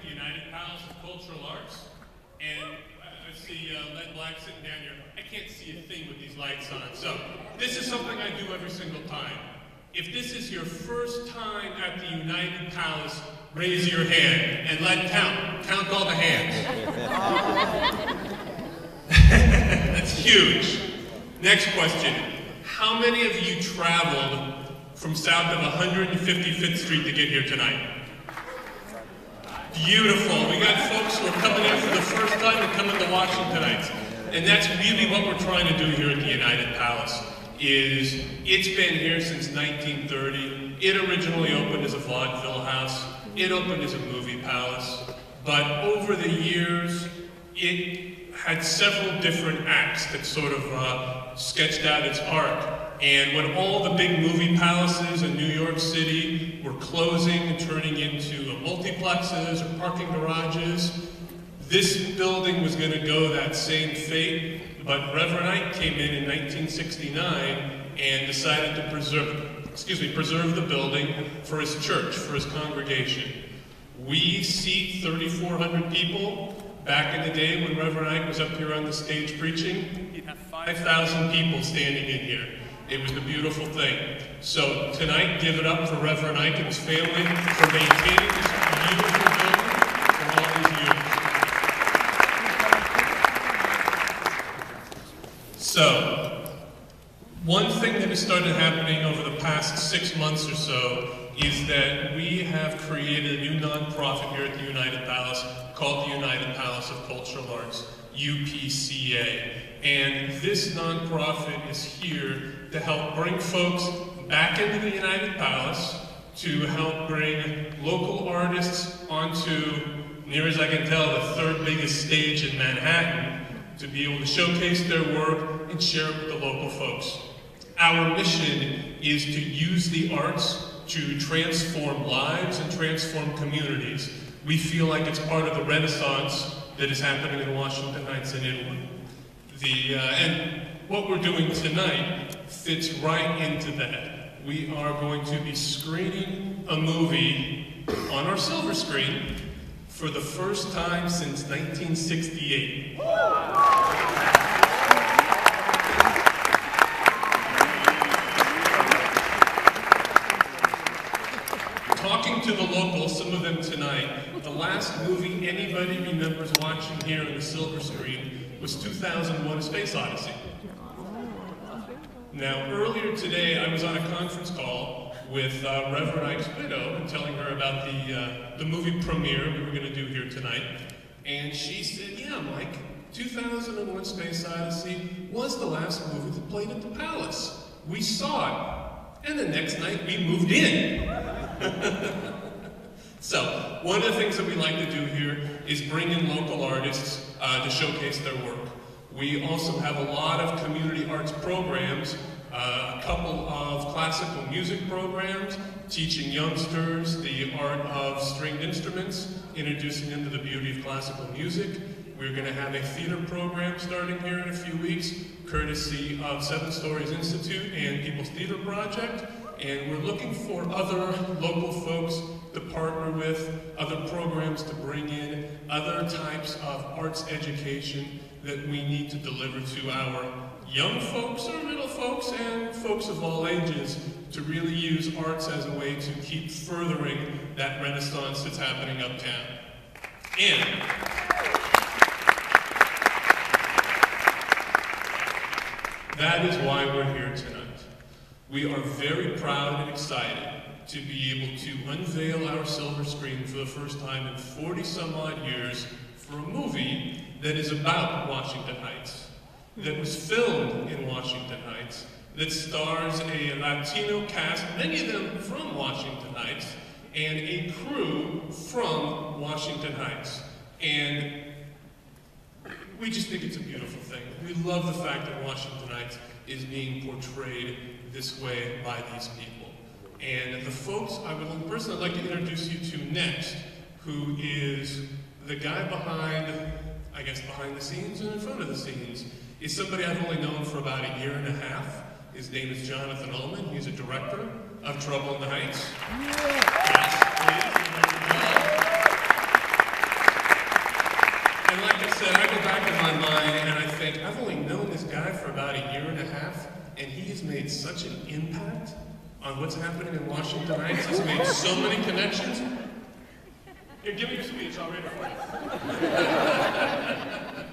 the United Palace of Cultural Arts, and I see Led Black sitting down here. I can't see a thing with these lights on, so this is something I do every single time. If this is your first time at the United Palace, raise your hand and count all the hands. That's huge. Next question. How many of you traveled from south of 155th Street to get here tonight? Beautiful. We got folks who are coming in for the first time and coming to Washington Heights. And that's really what we're trying to do here at the United Palace. It's been here since 1930. It originally opened as a vaudeville house. It opened as a movie palace. But over the years, it had several different acts that sort of sketched out its arc. And when all the big movie palaces in New York City were closing and turning into multiplexes or parking garages, this building was going to go that same fate. But Reverend Ike came in 1969 and decided to preserve the building for his church, for his congregation. We seat 3,400 people. Back in the day when Reverend Ike was up here on the stage preaching, he'd have 5,000 people standing in here. It was a beautiful thing. So tonight, give it up for Reverend Ike and his family for maintaining this beautiful building for all these years. So, one thing that has started happening over the past 6 months or so is that we have created a new nonprofit here at the United Palace called the United Palace of Cultural Arts, UPCA. And this nonprofit is here to help bring folks back into the United Palace, to help bring local artists onto, near as I can tell, the third biggest stage in Manhattan, to be able to showcase their work and share it with the local folks. Our mission is to use the arts to transform lives and transform communities. We feel like it's part of the renaissance that is happening in Washington Heights and Italy. And what we're doing tonight fits right into that. We are going to be screening a movie on our silver screen for the first time since 1968. Talking to the locals, some of them tonight, the last movie anybody remembers watching here on the silver screen was 2001: A Space Odyssey. Now, earlier today, I was on a conference call with Reverend Ike's widow and telling her about the movie premiere we were going to do here tonight. And she said, yeah, Mike, 2001: Space Odyssey was the last movie that played at the Palace. We saw it. And the next night, we moved in. So, one of the things that we like to do here is bring in local artists to showcase their work. We also have a lot of community arts programs, a couple of classical music programs, teaching youngsters the art of stringed instruments, introducing them to the beauty of classical music. We're going to have a theater program starting here in a few weeks, courtesy of 7 Stories Institute and People's Theater Project. And we're looking for other local folks to partner with, other programs to bring in, other types of arts education that we need to deliver to our young folks, our middle folks, and folks of all ages to really use arts as a way to keep furthering that renaissance that's happening uptown. And that is why we're here tonight. We are very proud and excited to be able to unveil our silver screen for the first time in 40-some-odd years for a movie that is about Washington Heights, that was filmed in Washington Heights, that stars a Latino cast, many of them from Washington Heights, and a crew from Washington Heights. And we just think it's a beautiful thing. We love the fact that Washington Heights is being portrayed this way by these people. And the folks the person I'd like to introduce you to next, who is the guy behind, I guess behind the scenes and in front of the scenes, is somebody I've only known for about a year and a half. His name is Jonathan Ullman. He's a director of Trouble in the Heights. Yeah. Yes, please. about a year and a half, and he has made such an impact on what's happening in Washington Heights. He's made so many connections. Here, give me your speech, I'll read it for you.